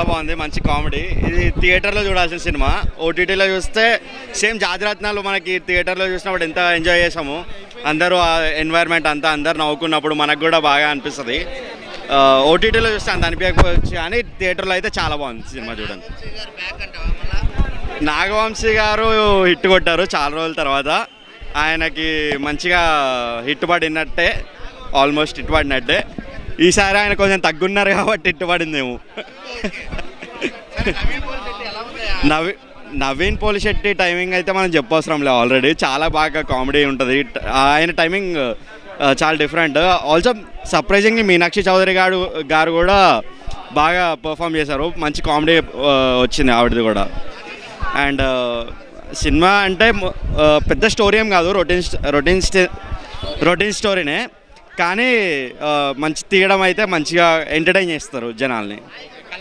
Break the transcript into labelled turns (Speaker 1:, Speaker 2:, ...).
Speaker 1: బాగుంది, మంచి కామెడీ. ఇది థియేటర్లో చూడాల్సిన సినిమా. ఓటీటీలో చూస్తే సేమ్ జాతిరత్నాలు మనకి థియేటర్లో చూసినప్పుడు ఎంత ఎంజాయ్ చేసాము, అందరూ ఆ ఎన్వైర్న్మెంట్ అంతా అందరు నవ్వుకున్నప్పుడు మనకు కూడా బాగా అనిపిస్తుంది. ఓటీటీలో చూస్తే అంత అనిపించకపోవచ్చు కానీ థియేటర్లో అయితే చాలా బాగుంది సినిమా చూడండి. నాగవంశీ గారు హిట్ కొట్టారు చాలా రోజుల తర్వాత. ఆయనకి మంచిగా హిట్ పడినట్టే, ఆల్మోస్ట్ హిట్ పడినట్టే. ఈసారి ఆయన కొంచెం తగ్గున్నారు కాబట్టి హిట్ పడిందేమో. నవీన్ పోలిశెట్టి టైమింగ్ అయితే మనం చెప్పవసరం లేదు, ఆల్రెడీ చాలా బాగా కామెడీ ఉంటుంది. ఆయన టైమింగ్ చాలా different. Also surprisingly Meenakshi Chaudhary garu కూడా బాగా పర్ఫామ్ చేశారు, మంచి కామెడీ వచ్చింది ఆవిడది కూడా. అండ్ సినిమా అంటే పెద్ద స్టోరీ ఏం కాదు, రొటీన్ స్టోరీనే, కానీ మంచి తీయడం అయితే మంచిగా ఎంటర్టైన్ చేస్తారు జనాల్ని.